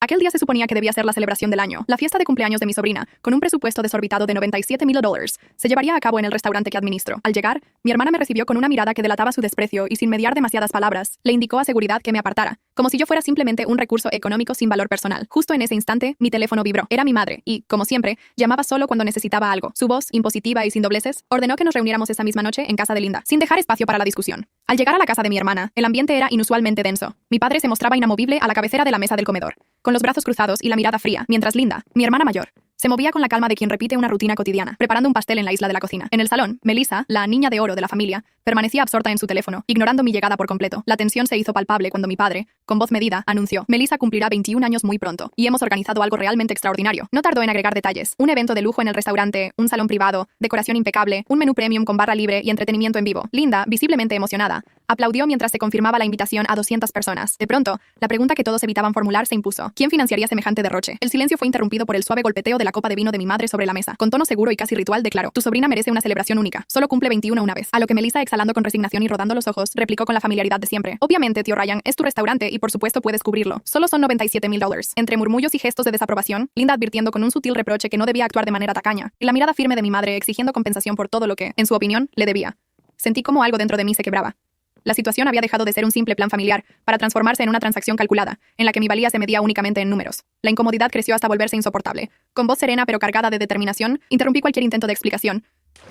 Aquel día se suponía que debía ser la celebración del año, la fiesta de cumpleaños de mi sobrina, con un presupuesto desorbitado de $97,000. Se llevaría a cabo en el restaurante que administro. Al llegar, mi hermana me recibió con una mirada que delataba su desprecio y sin mediar demasiadas palabras, le indicó a seguridad que me apartara, como si yo fuera simplemente un recurso económico sin valor personal. Justo en ese instante, mi teléfono vibró. Era mi madre y, como siempre, llamaba solo cuando necesitaba algo. Su voz, impositiva y sin dobleces, ordenó que nos reuniéramos esa misma noche en casa de Linda, sin dejar espacio para la discusión. Al llegar a la casa de mi hermana, el ambiente era inusualmente denso. Mi padre se mostraba inamovible a la cabecera de la mesa del comedor, con los brazos cruzados y la mirada fría, mientras Linda, mi hermana mayor, se movía con la calma de quien repite una rutina cotidiana, preparando un pastel en la isla de la cocina. En el salón, Melissa, la niña de oro de la familia, permanecía absorta en su teléfono, ignorando mi llegada por completo. La tensión se hizo palpable cuando mi padre, con voz medida, anunció: Melissa cumplirá 21 años muy pronto, y hemos organizado algo realmente extraordinario. No tardó en agregar detalles: un evento de lujo en el restaurante, un salón privado, decoración impecable, un menú premium con barra libre y entretenimiento en vivo. Linda, visiblemente emocionada, aplaudió mientras se confirmaba la invitación a 200 personas. De pronto, la pregunta que todos evitaban formular se impuso: ¿quién financiaría semejante derroche? El silencio fue interrumpido por el suave golpeteo de la copa de vino de mi madre sobre la mesa. Con tono seguro y casi ritual declaró: tu sobrina merece una celebración única. Solo cumple 21 una vez. A lo que Melissa, exhalando con resignación y rodando los ojos, replicó con la familiaridad de siempre: obviamente, tío Ryan, es tu restaurante y por supuesto puedes cubrirlo. Solo son $97,000. Entre murmullos y gestos de desaprobación, Linda advirtiendo con un sutil reproche que no debía actuar de manera tacaña, y la mirada firme de mi madre exigiendo compensación por todo lo que, en su opinión, le debía. Sentí como algo dentro de mí se quebraba. La situación había dejado de ser un simple plan familiar para transformarse en una transacción calculada, en la que mi valía se medía únicamente en números. La incomodidad creció hasta volverse insoportable. Con voz serena pero cargada de determinación, interrumpí cualquier intento de explicación.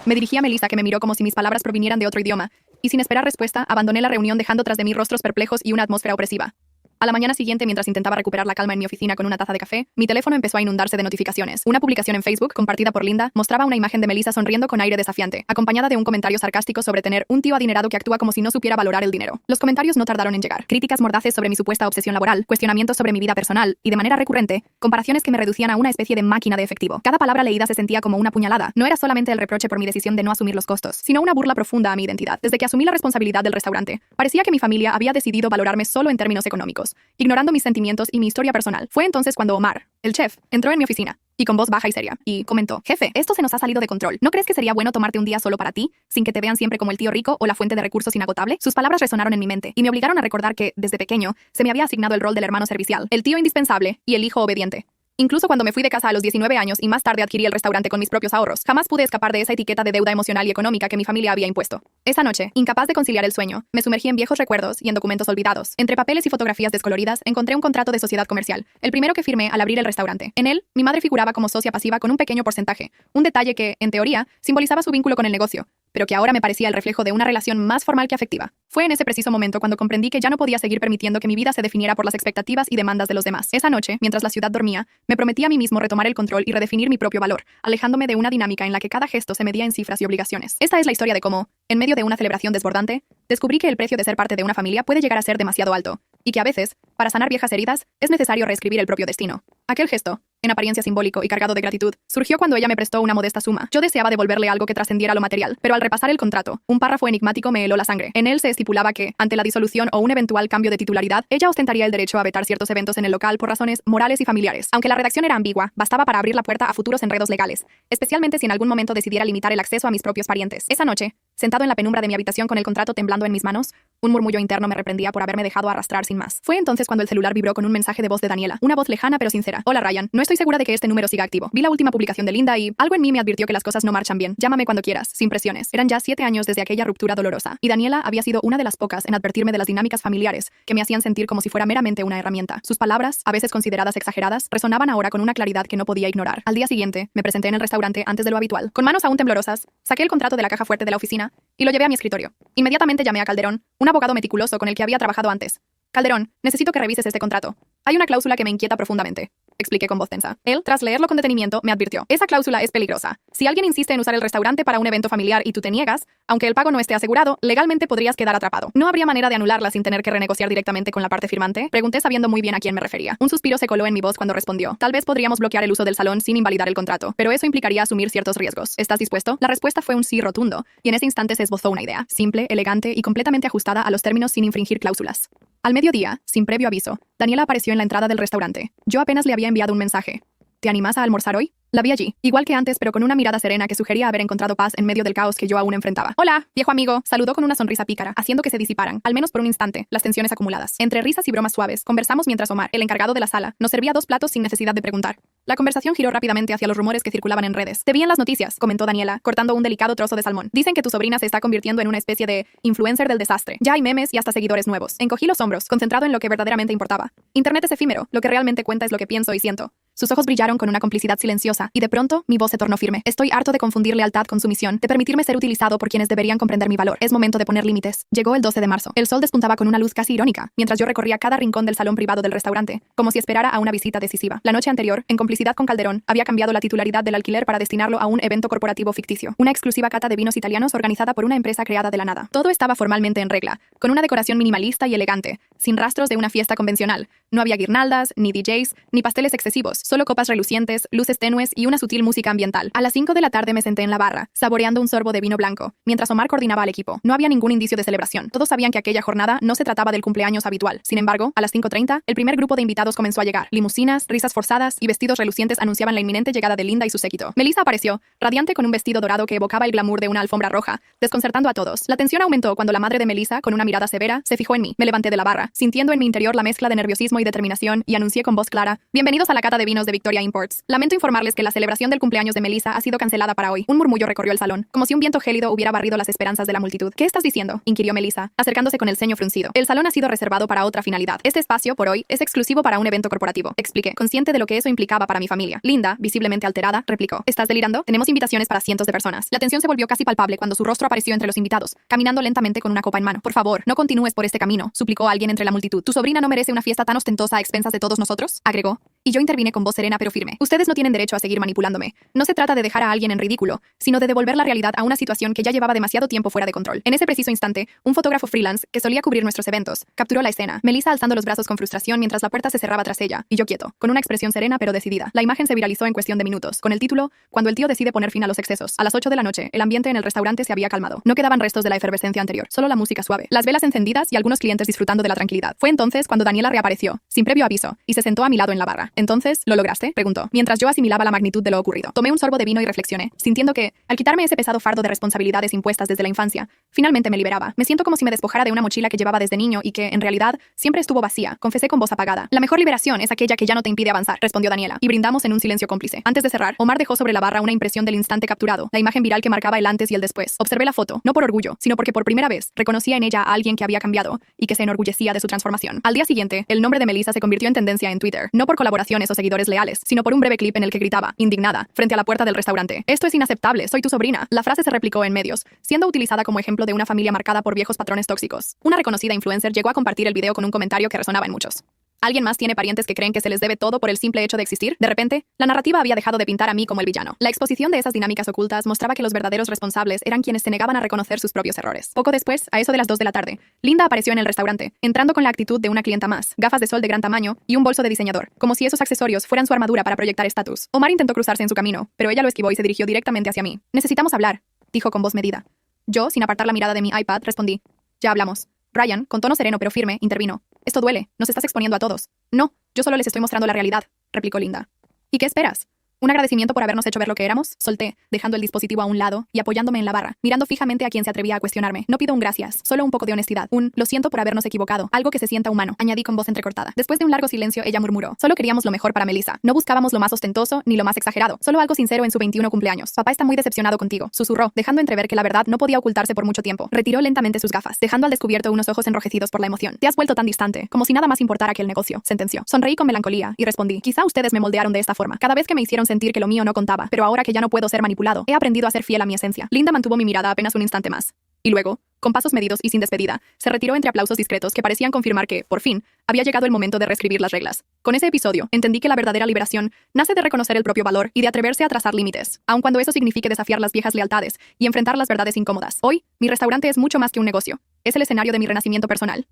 Me dirigí a Melissa, que me miró como si mis palabras provinieran de otro idioma, y sin esperar respuesta, abandoné la reunión dejando tras de mí rostros perplejos y una atmósfera opresiva. A la mañana siguiente, mientras intentaba recuperar la calma en mi oficina con una taza de café, mi teléfono empezó a inundarse de notificaciones. Una publicación en Facebook, compartida por Linda, mostraba una imagen de Melissa sonriendo con aire desafiante, acompañada de un comentario sarcástico sobre tener un tío adinerado que actúa como si no supiera valorar el dinero. Los comentarios no tardaron en llegar. Críticas mordaces sobre mi supuesta obsesión laboral, cuestionamientos sobre mi vida personal y, de manera recurrente, comparaciones que me reducían a una especie de máquina de efectivo. Cada palabra leída se sentía como una puñalada. No era solamente el reproche por mi decisión de no asumir los costos, sino una burla profunda a mi identidad. Desde que asumí la responsabilidad del restaurante, parecía que mi familia había decidido valorarme solo en términos económicos, ignorando mis sentimientos y mi historia personal. Fue entonces cuando Omar, el chef, entró en mi oficina y con voz baja y seria, y comentó: jefe, esto se nos ha salido de control. ¿No crees que sería bueno tomarte un día solo para ti, sin que te vean siempre como el tío rico o la fuente de recursos inagotable? Sus palabras resonaron en mi mente y me obligaron a recordar que, desde pequeño, se me había asignado el rol del hermano servicial, el tío indispensable y el hijo obediente. Incluso cuando me fui de casa a los 19 años y más tarde adquirí el restaurante con mis propios ahorros, jamás pude escapar de esa etiqueta de deuda emocional y económica que mi familia había impuesto. Esa noche, incapaz de conciliar el sueño, me sumergí en viejos recuerdos y en documentos olvidados. Entre papeles y fotografías descoloridas, encontré un contrato de sociedad comercial, el primero que firmé al abrir el restaurante. En él, mi madre figuraba como socia pasiva con un pequeño porcentaje, un detalle que, en teoría, simbolizaba su vínculo con el negocio, pero que ahora me parecía el reflejo de una relación más formal que afectiva. Fue en ese preciso momento cuando comprendí que ya no podía seguir permitiendo que mi vida se definiera por las expectativas y demandas de los demás. Esa noche, mientras la ciudad dormía, me prometí a mí mismo retomar el control y redefinir mi propio valor, alejándome de una dinámica en la que cada gesto se medía en cifras y obligaciones. Esta es la historia de cómo, en medio de una celebración desbordante, descubrí que el precio de ser parte de una familia puede llegar a ser demasiado alto, y que a veces, para sanar viejas heridas, es necesario reescribir el propio destino. Aquel gesto, en apariencia simbólico y cargado de gratitud, surgió cuando ella me prestó una modesta suma. Yo deseaba devolverle algo que trascendiera lo material, pero al repasar el contrato, un párrafo enigmático me heló la sangre. En él se estipulaba que, ante la disolución o un eventual cambio de titularidad, ella ostentaría el derecho a vetar ciertos eventos en el local por razones morales y familiares. Aunque la redacción era ambigua, bastaba para abrir la puerta a futuros enredos legales, especialmente si en algún momento decidiera limitar el acceso a mis propios parientes. Esa noche, sentado en la penumbra de mi habitación con el contrato temblando en mis manos, un murmullo interno me reprendía por haberme dejado arrastrar sin más. Fue entonces cuando el celular vibró con un mensaje de voz de Daniela, una voz lejana pero sincera. Hola Ryan, no estoy segura de que este número siga activo. Vi la última publicación de Linda y algo en mí me advirtió que las cosas no marchan bien. Llámame cuando quieras, sin presiones. Eran ya 7 años desde aquella ruptura dolorosa, y Daniela había sido una de las pocas en advertirme de las dinámicas familiares que me hacían sentir como si fuera meramente una herramienta. Sus palabras, a veces consideradas exageradas, resonaban ahora con una claridad que no podía ignorar. Al día siguiente, me presenté en el restaurante antes de lo habitual. Con manos aún temblorosas, saqué el contrato de la caja fuerte de la oficina y lo llevé a mi escritorio. Inmediatamente llamé a Calderón, un abogado meticuloso con el que había trabajado antes. Calderón, necesito que revises este contrato. Hay una cláusula que me inquieta profundamente, expliqué con voz tensa. Él, tras leerlo con detenimiento, me advirtió: esa cláusula es peligrosa. Si alguien insiste en usar el restaurante para un evento familiar y tú te niegas, aunque el pago no esté asegurado, legalmente podrías quedar atrapado. ¿No habría manera de anularla sin tener que renegociar directamente con la parte firmante? Pregunté sabiendo muy bien a quién me refería. Un suspiro se coló en mi voz cuando respondió: tal vez podríamos bloquear el uso del salón sin invalidar el contrato, pero eso implicaría asumir ciertos riesgos. ¿Estás dispuesto? La respuesta fue un sí rotundo, y en ese instante se esbozó una idea, simple, elegante y completamente ajustada a los términos sin infringir cláusulas. Al mediodía, sin previo aviso, Daniela apareció en la entrada del restaurante. Yo apenas le había enviado un mensaje. ¿Te animas a almorzar hoy? La vi allí, igual que antes, pero con una mirada serena que sugería haber encontrado paz en medio del caos que yo aún enfrentaba. Hola, viejo amigo, saludó con una sonrisa pícara, haciendo que se disiparan, al menos por un instante, las tensiones acumuladas. Entre risas y bromas suaves, conversamos mientras Omar, el encargado de la sala, nos servía 2 platos sin necesidad de preguntar. La conversación giró rápidamente hacia los rumores que circulaban en redes. Te vi en las noticias, comentó Daniela, cortando un delicado trozo de salmón. Dicen que tu sobrina se está convirtiendo en una especie de influencer del desastre. Ya hay memes y hasta seguidores nuevos. Encogí los hombros, concentrado en lo que verdaderamente importaba. Internet es efímero, lo que realmente cuenta es lo que pienso y siento. Sus ojos brillaron con una complicidad silenciosa, y de pronto, mi voz se tornó firme. Estoy harto de confundir lealtad con sumisión, de permitirme ser utilizado por quienes deberían comprender mi valor. Es momento de poner límites. Llegó el 12 de marzo. El sol despuntaba con una luz casi irónica, mientras yo recorría cada rincón del salón privado del restaurante, como si esperara a una visita decisiva. La noche anterior, en complicidad con Calderón, había cambiado la titularidad del alquiler para destinarlo a un evento corporativo ficticio, una exclusiva cata de vinos italianos organizada por una empresa creada de la nada. Todo estaba formalmente en regla, con una decoración minimalista y elegante, sin rastros de una fiesta convencional. No había guirnaldas, ni DJs, ni pasteles excesivos, solo copas relucientes, luces tenues y una sutil música ambiental. A las 5 de la tarde me senté en la barra, saboreando un sorbo de vino blanco, mientras Omar coordinaba al equipo. No había ningún indicio de celebración. Todos sabían que aquella jornada no se trataba del cumpleaños habitual. Sin embargo, a las 5:30, el primer grupo de invitados comenzó a llegar. Limusinas, risas forzadas y vestidos relucientes anunciaban la inminente llegada de Linda y su séquito. Melissa apareció, radiante con un vestido dorado que evocaba el glamour de una alfombra roja, desconcertando a todos. La tensión aumentó cuando la madre de Melissa, con una mirada severa, se fijó en mí. Me levanté de la barra, sintiendo en mi interior la mezcla de nerviosismo y determinación, y anuncié con voz clara: bienvenidos a la cata de vinos de Victoria Imports. Lamento informarles que la celebración del cumpleaños de Melissa ha sido cancelada para hoy. Un murmullo recorrió el salón, como si un viento gélido hubiera barrido las esperanzas de la multitud. ¿Qué estás diciendo?, inquirió Melissa, acercándose con el ceño fruncido. El salón ha sido reservado para otra finalidad. Este espacio, por hoy, es exclusivo para un evento corporativo, expliqué, consciente de lo que eso implicaba para mi familia. Linda, visiblemente alterada, replicó: ¿estás delirando? Tenemos invitaciones para cientos de personas. La tensión se volvió casi palpable cuando su rostro apareció entre los invitados, caminando lentamente con una copa en mano. Por favor, no continúes por este camino, suplicó alguien entre la multitud. Tu sobrina no merece una fiesta tan ostentosa a expensas de todos nosotros, agregó. Y yo intervine con voz serena pero firme. Ustedes no tienen derecho a seguir manipulándome. No se trata de dejar a alguien en ridículo, sino de devolver la realidad a una situación que ya llevaba demasiado tiempo fuera de control. En ese preciso instante, un fotógrafo freelance, que solía cubrir nuestros eventos, capturó la escena. Melissa alzando los brazos con frustración mientras la puerta se cerraba tras ella, y yo quieto, con una expresión serena pero decidida. La imagen se viralizó en cuestión de minutos, con el título: Cuando el tío decide poner fin a los excesos. A las 8 de la noche, el ambiente en el restaurante se había calmado. No quedaban restos de la efervescencia anterior, solo la música suave, las velas encendidas y algunos clientes disfrutando de la tranquilidad. Fue entonces cuando Daniela reapareció, sin previo aviso, y se sentó a mi lado en la barra. Entonces, ¿lo lograste?, preguntó, mientras yo asimilaba la magnitud de lo ocurrido. Tomé un sorbo de vino y reflexioné, sintiendo que, al quitarme ese pesado fardo de responsabilidades impuestas desde la infancia, finalmente me liberaba. Me siento como si me despojara de una mochila que llevaba desde niño y que, en realidad, siempre estuvo vacía, confesé con voz apagada. La mejor liberación es aquella que ya no te impide avanzar, respondió Daniela, y brindamos en un silencio cómplice. Antes de cerrar, Omar dejó sobre la barra una impresión del instante capturado, la imagen viral que marcaba el antes y el después. Observé la foto, no por orgullo, sino porque por primera vez reconocía en ella a alguien que había cambiado y que se enorgullecía de su transformación. Al día siguiente, el nombre de Melissa se convirtió en tendencia en Twitter, no por colaboraciones o seguidores leales, sino por un breve clip en el que gritaba, indignada, frente a la puerta del restaurante: esto es inaceptable, soy tu sobrina. La frase se replicó en medios, siendo utilizada como ejemplo de una familia marcada por viejos patrones tóxicos. Una reconocida influencer llegó a compartir el video con un comentario que resonaba en muchos. ¿Alguien más tiene parientes que creen que se les debe todo por el simple hecho de existir? De repente, la narrativa había dejado de pintar a mí como el villano. La exposición de esas dinámicas ocultas mostraba que los verdaderos responsables eran quienes se negaban a reconocer sus propios errores. Poco después, a eso de las 2 de la tarde, Linda apareció en el restaurante, entrando con la actitud de una clienta más, gafas de sol de gran tamaño y un bolso de diseñador, como si esos accesorios fueran su armadura para proyectar estatus. Omar intentó cruzarse en su camino, pero ella lo esquivó y se dirigió directamente hacia mí. Necesitamos hablar, dijo con voz medida. Yo, sin apartar la mirada de mi iPad, respondí: ya hablamos. Ryan, con tono sereno pero firme, intervino. Esto duele, nos estás exponiendo a todos. No, yo solo les estoy mostrando la realidad, replicó Linda. ¿Y qué esperas? ¿Un agradecimiento por habernos hecho ver lo que éramos? Solté, dejando el dispositivo a un lado y apoyándome en la barra, mirando fijamente a quien se atrevía a cuestionarme. No pido un gracias, solo un poco de honestidad. Un lo siento por habernos equivocado, algo que se sienta humano, añadí con voz entrecortada. Después de un largo silencio, ella murmuró: solo queríamos lo mejor para Melissa. No buscábamos lo más ostentoso ni lo más exagerado, solo algo sincero en su 21 cumpleaños. Papá está muy decepcionado contigo, susurró, dejando entrever que la verdad no podía ocultarse por mucho tiempo. Retiró lentamente sus gafas, dejando al descubierto unos ojos enrojecidos por la emoción. Te has vuelto tan distante, como si nada más importara que el negocio, sentenció. Sonreí con melancolía y respondí: quizá ustedes me moldearon de esta forma, cada vez que me hicieron sentir que lo mío no contaba. Pero ahora que ya no puedo ser manipulado, he aprendido a ser fiel a mi esencia. Linda mantuvo mi mirada apenas un instante más. Y luego, con pasos medidos y sin despedida, se retiró entre aplausos discretos que parecían confirmar que, por fin, había llegado el momento de reescribir las reglas. Con ese episodio, entendí que la verdadera liberación nace de reconocer el propio valor y de atreverse a trazar límites, aun cuando eso signifique desafiar las viejas lealtades y enfrentar las verdades incómodas. Hoy, mi restaurante es mucho más que un negocio. Es el escenario de mi renacimiento personal.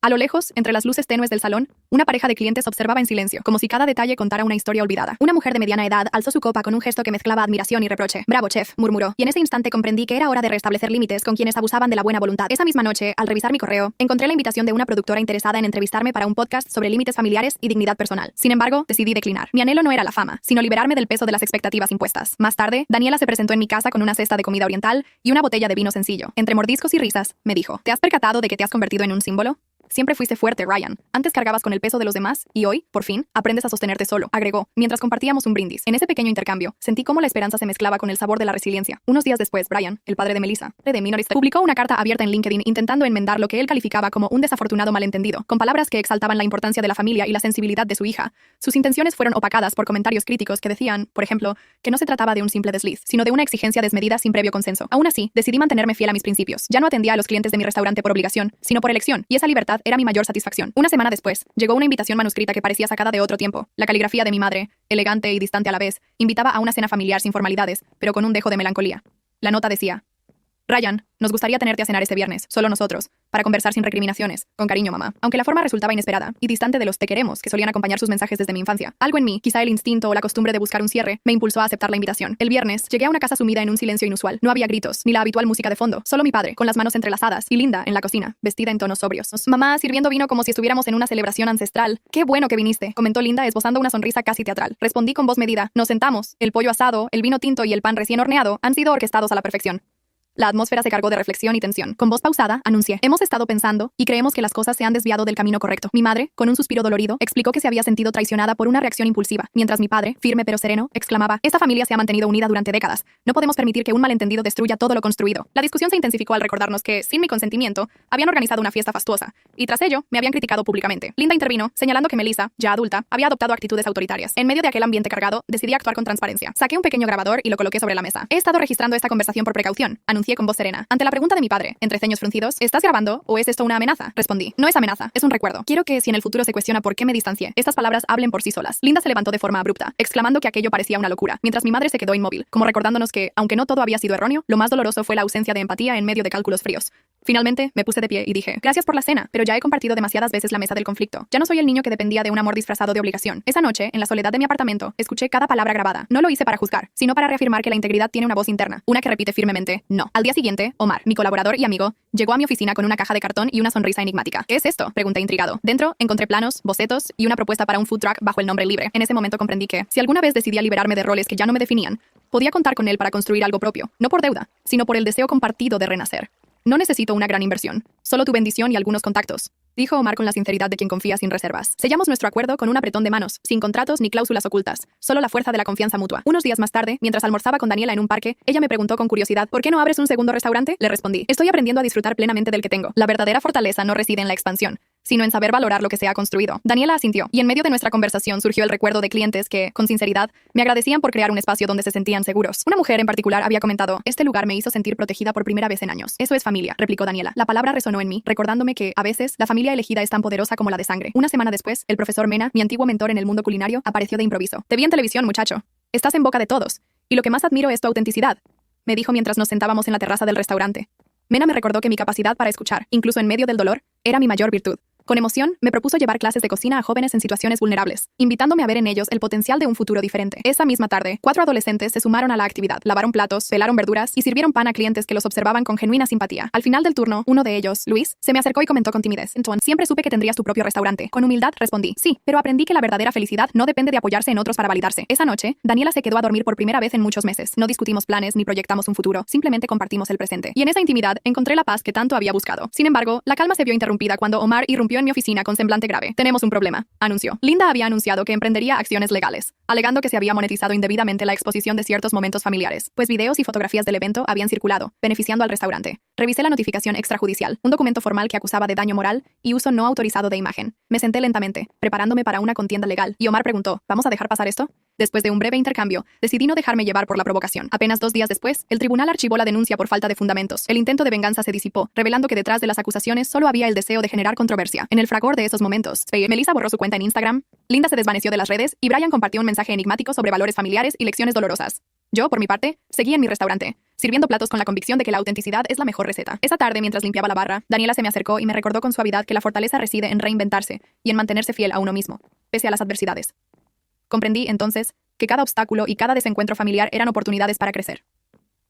A lo lejos, entre las luces tenues del salón, una pareja de clientes observaba en silencio, como si cada detalle contara una historia olvidada. Una mujer de mediana edad alzó su copa con un gesto que mezclaba admiración y reproche. «Bravo, chef», murmuró, y en ese instante comprendí que era hora de restablecer límites con quienes abusaban de la buena voluntad. Esa misma noche, al revisar mi correo, encontré la invitación de una productora interesada en entrevistarme para un podcast sobre límites familiares y dignidad personal. Sin embargo, decidí declinar. Mi anhelo no era la fama, sino liberarme del peso de las expectativas impuestas. Más tarde, Daniela se presentó en mi casa con una cesta de comida oriental y una botella de vino sencillo. Entre mordiscos y risas, me dijo: «¿Te has percatado de que te has convertido en un símbolo? Siempre fuiste fuerte, Ryan. Antes cargabas con el peso de los demás y hoy, por fin, aprendes a sostenerte solo», agregó, mientras compartíamos un brindis. En ese pequeño intercambio, sentí cómo la esperanza se mezclaba con el sabor de la resiliencia. Unos días después, Brian, el padre de Melissa, de Minorista, publicó una carta abierta en LinkedIn intentando enmendar lo que él calificaba como un desafortunado malentendido, con palabras que exaltaban la importancia de la familia y la sensibilidad de su hija. Sus intenciones fueron opacadas por comentarios críticos que decían, por ejemplo, que no se trataba de un simple desliz, sino de una exigencia desmedida sin previo consenso. Aún así, decidí mantenerme fiel a mis principios. Ya no atendía a los clientes de mi restaurante por obligación, sino por elección, y esa libertad era mi mayor satisfacción. Una semana después, llegó una invitación manuscrita que parecía sacada de otro tiempo. La caligrafía de mi madre, elegante y distante a la vez, invitaba a una cena familiar sin formalidades, pero con un dejo de melancolía. La nota decía: «Ryan, nos gustaría tenerte a cenar este viernes, solo nosotros, para conversar sin recriminaciones. Con cariño, mamá». Aunque la forma resultaba inesperada y distante de los «te queremos» que solían acompañar sus mensajes desde mi infancia, algo en mí, quizá el instinto o la costumbre de buscar un cierre, me impulsó a aceptar la invitación. El viernes, llegué a una casa sumida en un silencio inusual. No había gritos, ni la habitual música de fondo, solo mi padre, con las manos entrelazadas, y Linda, en la cocina, vestida en tonos sobrios. Mamá, sirviendo vino como si estuviéramos en una celebración ancestral. «Qué bueno que viniste», comentó Linda, esbozando una sonrisa casi teatral. Respondí con voz medida. Nos sentamos. El pollo asado, el vino tinto y el pan recién horneado han sido orquestados a la perfección. La atmósfera se cargó de reflexión y tensión. Con voz pausada, anuncié: «Hemos estado pensando y creemos que las cosas se han desviado del camino correcto». Mi madre, con un suspiro dolorido, explicó que se había sentido traicionada por una reacción impulsiva, mientras mi padre, firme pero sereno, exclamaba: «Esta familia se ha mantenido unida durante décadas. No podemos permitir que un malentendido destruya todo lo construido». La discusión se intensificó al recordarnos que, sin mi consentimiento, habían organizado una fiesta fastuosa, y tras ello, me habían criticado públicamente. Linda intervino, señalando que Melissa, ya adulta, había adoptado actitudes autoritarias. En medio de aquel ambiente cargado, decidí actuar con transparencia. Saqué un pequeño grabador y lo coloqué sobre la mesa. «He estado registrando esta conversación por precaución», anuncié con voz serena. Ante la pregunta de mi padre, entre ceños fruncidos: «¿Estás grabando o es esto una amenaza?», respondí: «No es amenaza, es un recuerdo. Quiero que, si en el futuro se cuestiona por qué me distancié, estas palabras hablen por sí solas». Linda se levantó de forma abrupta, exclamando que aquello parecía una locura, mientras mi madre se quedó inmóvil, como recordándonos que, aunque no todo había sido erróneo, lo más doloroso fue la ausencia de empatía en medio de cálculos fríos. Finalmente, me puse de pie y dije: «Gracias por la cena, pero ya he compartido demasiadas veces la mesa del conflicto. Ya no soy el niño que dependía de un amor disfrazado de obligación». Esa noche, en la soledad de mi apartamento, escuché cada palabra grabada. No lo hice para juzgar, sino para reafirmar que la integridad tiene una voz interna, una que repite firmemente: «no». Al día siguiente, Omar, mi colaborador y amigo, llegó a mi oficina con una caja de cartón y una sonrisa enigmática. «¿Qué es esto?», pregunté intrigado. Dentro, encontré planos, bocetos y una propuesta para un food truck bajo el nombre Libre. En ese momento comprendí que, si alguna vez decidía liberarme de roles que ya no me definían, podía contar con él para construir algo propio, no por deuda, sino por el deseo compartido de renacer. «No necesito una gran inversión, solo tu bendición y algunos contactos», dijo Omar con la sinceridad de quien confía sin reservas. Sellamos nuestro acuerdo con un apretón de manos, sin contratos ni cláusulas ocultas, solo la fuerza de la confianza mutua. Unos días más tarde, mientras almorzaba con Daniela en un parque, ella me preguntó con curiosidad: «¿Por qué no abres un segundo restaurante?». Le respondí: «Estoy aprendiendo a disfrutar plenamente del que tengo. La verdadera fortaleza no reside en la expansión, sino en saber valorar lo que se ha construido». Daniela asintió, y en medio de nuestra conversación surgió el recuerdo de clientes que, con sinceridad, me agradecían por crear un espacio donde se sentían seguros. Una mujer en particular había comentado: «Este lugar me hizo sentir protegida por primera vez en años». «Eso es familia», replicó Daniela. La palabra resonó en mí, recordándome que, a veces, la familia elegida es tan poderosa como la de sangre. Una semana después, el profesor Mena, mi antiguo mentor en el mundo culinario, apareció de improviso. «Te vi en televisión, muchacho. Estás en boca de todos. Y lo que más admiro es tu autenticidad», me dijo mientras nos sentábamos en la terraza del restaurante. Mena me recordó que mi capacidad para escuchar, incluso en medio del dolor, era mi mayor virtud. Con emoción, me propuso llevar clases de cocina a jóvenes en situaciones vulnerables, invitándome a ver en ellos el potencial de un futuro diferente. Esa misma tarde, 4 adolescentes se sumaron a la actividad, lavaron platos, pelaron verduras y sirvieron pan a clientes que los observaban con genuina simpatía. Al final del turno, uno de ellos, Luis, se me acercó y comentó con timidez: «Entonces, siempre supe que tendrías tu propio restaurante». Con humildad respondí: «Sí, pero aprendí que la verdadera felicidad no depende de apoyarse en otros para validarse». Esa noche, Daniela se quedó a dormir por primera vez en muchos meses. No discutimos planes ni proyectamos un futuro, simplemente compartimos el presente. Y en esa intimidad encontré la paz que tanto había buscado. Sin embargo, la calma se vio interrumpida cuando Omar irrumpió en mi oficina con semblante grave. «Tenemos un problema», anunció. Linda había anunciado que emprendería acciones legales, alegando que se había monetizado indebidamente la exposición de ciertos momentos familiares, pues videos y fotografías del evento habían circulado, beneficiando al restaurante. Revisé la notificación extrajudicial, un documento formal que acusaba de daño moral y uso no autorizado de imagen. Me senté lentamente, preparándome para una contienda legal, y Omar preguntó: «¿Vamos a dejar pasar esto?». Después de un breve intercambio, decidí no dejarme llevar por la provocación. Apenas 2 días después, el tribunal archivó la denuncia por falta de fundamentos. El intento de venganza se disipó, revelando que detrás de las acusaciones solo había el deseo de generar controversia. En el fragor de esos momentos, Melissa borró su cuenta en Instagram, Linda se desvaneció de las redes y Brian compartió un mensaje enigmático sobre valores familiares y lecciones dolorosas. Yo, por mi parte, seguí en mi restaurante, sirviendo platos con la convicción de que la autenticidad es la mejor receta. Esa tarde, mientras limpiaba la barra, Daniela se me acercó y me recordó con suavidad que la fortaleza reside en reinventarse y en mantenerse fiel a uno mismo, pese a las adversidades. Comprendí, entonces, que cada obstáculo y cada desencuentro familiar eran oportunidades para crecer.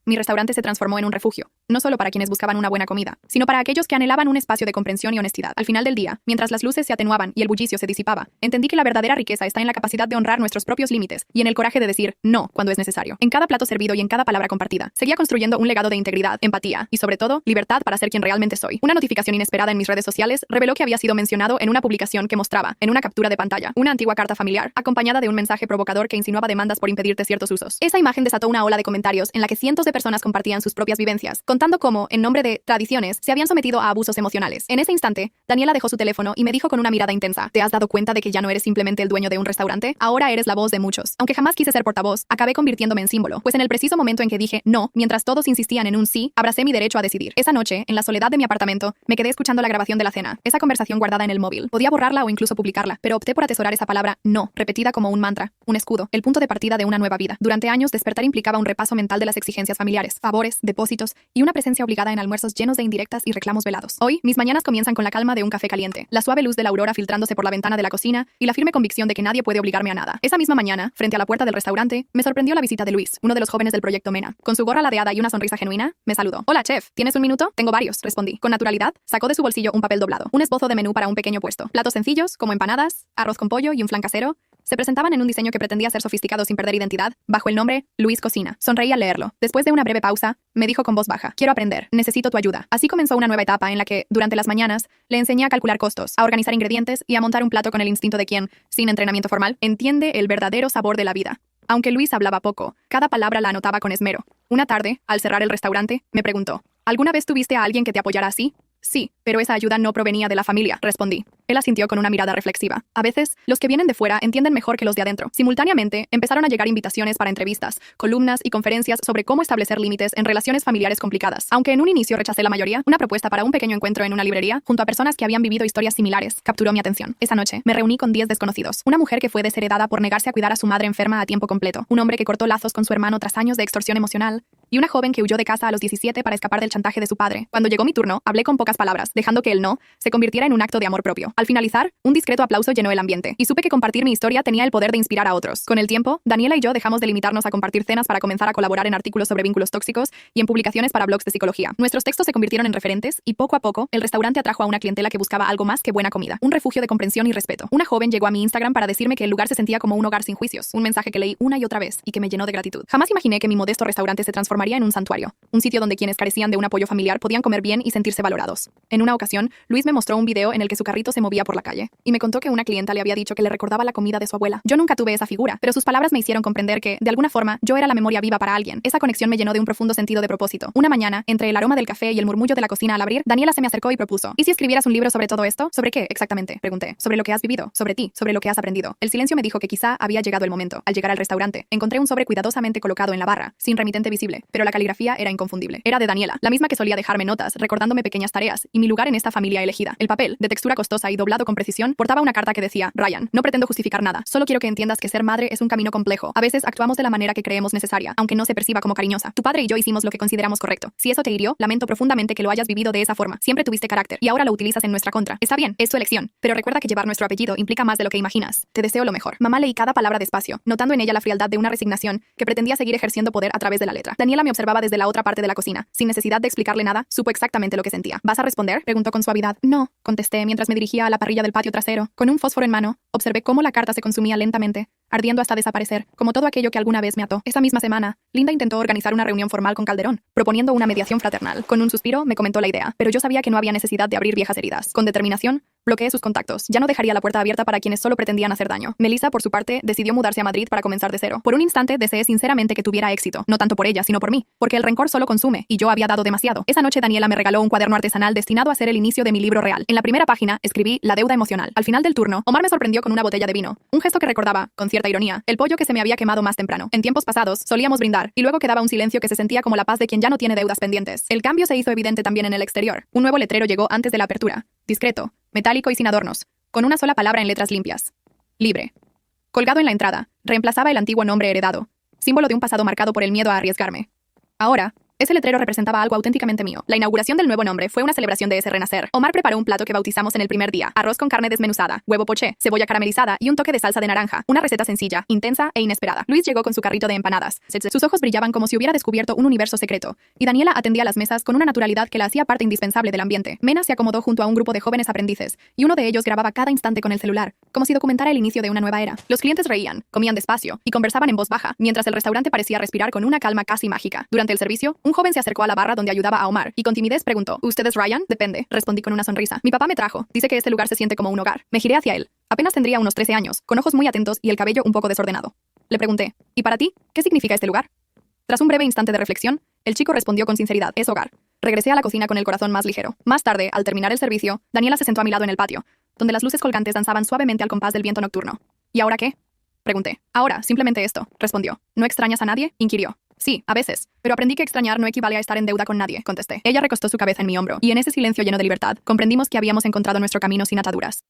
Mi restaurante se transformó en un refugio, no solo para quienes buscaban una buena comida, sino para aquellos que anhelaban un espacio de comprensión y honestidad. Al final del día, mientras las luces se atenuaban y el bullicio se disipaba, entendí que la verdadera riqueza está en la capacidad de honrar nuestros propios límites y en el coraje de decir no cuando es necesario. En cada plato servido y en cada palabra compartida, seguía construyendo un legado de integridad, empatía y, sobre todo, libertad para ser quien realmente soy. Una notificación inesperada en mis redes sociales reveló que había sido mencionado en una publicación que mostraba, en una captura de pantalla, una antigua carta familiar, acompañada de un mensaje provocador que insinuaba demandas por impedirte ciertos usos. Esa imagen desató una ola de comentarios en la que cientos de personas compartían sus propias vivencias, contando cómo, en nombre de tradiciones, se habían sometido a abusos emocionales. En ese instante, Daniela dejó su teléfono y me dijo con una mirada intensa: ¿te has dado cuenta de que ya no eres simplemente el dueño de un restaurante? Ahora eres la voz de muchos. Aunque jamás quise ser portavoz, acabé convirtiéndome en símbolo, pues en el preciso momento en que dije no, mientras todos insistían en un sí, abracé mi derecho a decidir. Esa noche, en la soledad de mi apartamento, me quedé escuchando la grabación de la cena, esa conversación guardada en el móvil. Podía borrarla o incluso publicarla, pero opté por atesorar esa palabra no, repetida como un mantra, un escudo, el punto de partida de una nueva vida. Durante años, despertar implicaba un repaso mental de las exigencias familiares, favores, depósitos y una presencia obligada en almuerzos llenos de indirectas y reclamos velados. Hoy, mis mañanas comienzan con la calma de un café caliente, la suave luz de la aurora filtrándose por la ventana de la cocina y la firme convicción de que nadie puede obligarme a nada. Esa misma mañana, frente a la puerta del restaurante, me sorprendió la visita de Luis, uno de los jóvenes del proyecto Mena. Con su gorra ladeada y una sonrisa genuina, me saludó. «Hola, chef, ¿tienes un minuto?» «Tengo varios», respondí. Con naturalidad, sacó de su bolsillo un papel doblado, un esbozo de menú para un pequeño puesto. Platos sencillos, como empanadas, arroz con pollo y un flan casero, se presentaban en un diseño que pretendía ser sofisticado sin perder identidad, bajo el nombre Luis Cocina. Sonreí al leerlo. Después de una breve pausa, me dijo con voz baja: «Quiero aprender, necesito tu ayuda». Así comenzó una nueva etapa en la que, durante las mañanas, le enseñé a calcular costos, a organizar ingredientes y a montar un plato con el instinto de quien, sin entrenamiento formal, entiende el verdadero sabor de la vida. Aunque Luis hablaba poco, cada palabra la anotaba con esmero. Una tarde, al cerrar el restaurante, me preguntó: «¿Alguna vez tuviste a alguien que te apoyara así?» «Sí, pero esa ayuda no provenía de la familia», respondí. Él asintió con una mirada reflexiva. A veces, los que vienen de fuera entienden mejor que los de adentro. Simultáneamente, empezaron a llegar invitaciones para entrevistas, columnas y conferencias sobre cómo establecer límites en relaciones familiares complicadas. Aunque en un inicio rechacé la mayoría, una propuesta para un pequeño encuentro en una librería, junto a personas que habían vivido historias similares, capturó mi atención. Esa noche, me reuní con 10 desconocidos. Una mujer que fue desheredada por negarse a cuidar a su madre enferma a tiempo completo. Un hombre que cortó lazos con su hermano tras años de extorsión emocional. Y una joven que huyó de casa a los 17 para escapar del chantaje de su padre. Cuando llegó mi turno, hablé con pocas palabras, dejando que el no se convirtiera en un acto de amor propio. Al finalizar, un discreto aplauso llenó el ambiente, y supe que compartir mi historia tenía el poder de inspirar a otros. Con el tiempo, Daniela y yo dejamos de limitarnos a compartir cenas para comenzar a colaborar en artículos sobre vínculos tóxicos y en publicaciones para blogs de psicología. Nuestros textos se convirtieron en referentes, y poco a poco, el restaurante atrajo a una clientela que buscaba algo más que buena comida, un refugio de comprensión y respeto. Una joven llegó a mi Instagram para decirme que el lugar se sentía como un hogar sin juicios, un mensaje que leí una y otra vez y que me llenó de gratitud. Jamás imaginé que mi modesto restaurante se transformaría en un santuario, un sitio donde quienes carecían de un apoyo familiar podían comer bien y sentirse valorados. En una ocasión, Luis me mostró un video en el que su carrito se movía por la calle, y me contó que una clienta le había dicho que le recordaba la comida de su abuela. Yo nunca tuve esa figura, pero sus palabras me hicieron comprender que, de alguna forma, yo era la memoria viva para alguien. Esa conexión me llenó de un profundo sentido de propósito. Una mañana, entre el aroma del café y el murmullo de la cocina al abrir, Daniela se me acercó y propuso: «¿Y si escribieras un libro sobre todo esto?» «¿Sobre qué, exactamente?», pregunté. «Sobre lo que has vivido, sobre ti, sobre lo que has aprendido». El silencio me dijo que quizá había llegado el momento. Al llegar al restaurante, encontré un sobre cuidadosamente colocado en la barra, sin remitente visible, pero la caligrafía era inconfundible. Era de Daniela, la misma que solía dejarme notas, recordándome pequeñas tareas y mi lugar en esta familia elegida. El papel, de textura costosa y doblado con precisión, portaba una carta que decía: «Ryan, no pretendo justificar nada, solo quiero que entiendas que ser madre es un camino complejo. A veces actuamos de la manera que creemos necesaria, aunque no se perciba como cariñosa. Tu padre y yo hicimos lo que consideramos correcto. Si eso te hirió, lamento profundamente que lo hayas vivido de esa forma. Siempre tuviste carácter, y ahora lo utilizas en nuestra contra. Está bien, es tu elección, pero recuerda que llevar nuestro apellido implica más de lo que imaginas. Te deseo lo mejor». Mamá leí cada palabra despacio, notando en ella la frialdad de una resignación que pretendía seguir ejerciendo poder a través de la letra. Daniela me observaba desde la otra parte de la cocina. Sin necesidad de explicarle nada, supo exactamente lo que sentía. «¿Vas a responder?», preguntó con suavidad. «No», contesté mientras me dirigía a la parrilla del patio trasero. Con un fósforo en mano, observé cómo la carta se consumía lentamente, ardiendo hasta desaparecer, como todo aquello que alguna vez me ató. Esa misma semana, Linda intentó organizar una reunión formal con Calderón, proponiendo una mediación fraternal. Con un suspiro, me comentó la idea, pero yo sabía que no había necesidad de abrir viejas heridas. Con determinación, bloqueé sus contactos. Ya no dejaría la puerta abierta para quienes solo pretendían hacer daño. Melissa, por su parte, decidió mudarse a Madrid para comenzar de cero. Por un instante, deseé sinceramente que tuviera éxito, no tanto por ella, sino por mí, porque el rencor solo consume, y yo había dado demasiado. Esa noche Daniela me regaló un cuaderno artesanal destinado a ser el inicio de mi libro real. En la primera página, escribí la deuda emocional. Al final del turno, Omar me sorprendió con una botella de vino, un gesto que recordaba, con cierta ironía, el pollo que se me había quemado más temprano. En tiempos pasados, solíamos brindar, y luego quedaba un silencio que se sentía como la paz de quien ya no tiene deudas pendientes. El cambio se hizo evidente también en el exterior. Un nuevo letrero llegó antes de la apertura, discreto, metálico y sin adornos, con una sola palabra en letras limpias: libre. Colgado en la entrada, reemplazaba el antiguo nombre heredado: símbolo de un pasado marcado por el miedo a arriesgarme. Ahora, ese letrero representaba algo auténticamente mío. La inauguración del nuevo nombre fue una celebración de ese renacer. Omar preparó un plato que bautizamos en el primer día: arroz con carne desmenuzada, huevo poché, cebolla caramelizada y un toque de salsa de naranja. Una receta sencilla, intensa e inesperada. Luis llegó con su carrito de empanadas. Sus ojos brillaban como si hubiera descubierto un universo secreto. Y Daniela atendía las mesas con una naturalidad que la hacía parte indispensable del ambiente. Mena se acomodó junto a un grupo de jóvenes aprendices, y uno de ellos grababa cada instante con el celular, como si documentara el inicio de una nueva era. Los clientes reían, comían despacio y conversaban en voz baja, mientras el restaurante parecía respirar con una calma casi mágica. Durante el servicio, un joven se acercó a la barra donde ayudaba a Omar, y con timidez preguntó: ¿Usted es Ryan? Depende, respondí con una sonrisa. Mi papá me trajo. Dice que este lugar se siente como un hogar. Me giré hacia él. Apenas tendría unos 13 años, con ojos muy atentos y el cabello un poco desordenado. Le pregunté: ¿y para ti? ¿Qué significa este lugar? Tras un breve instante de reflexión, el chico respondió con sinceridad: es hogar. Regresé a la cocina con el corazón más ligero. Más tarde, al terminar el servicio, Daniela se sentó a mi lado en el patio, donde las luces colgantes danzaban suavemente al compás del viento nocturno. ¿Y ahora qué? Pregunté. Ahora, simplemente esto, respondió. ¿No extrañas a nadie? Inquirió. Sí, a veces, pero aprendí que extrañar no equivale a estar en deuda con nadie, contesté. Ella recostó su cabeza en mi hombro, y en ese silencio lleno de libertad, comprendimos que habíamos encontrado nuestro camino sin ataduras.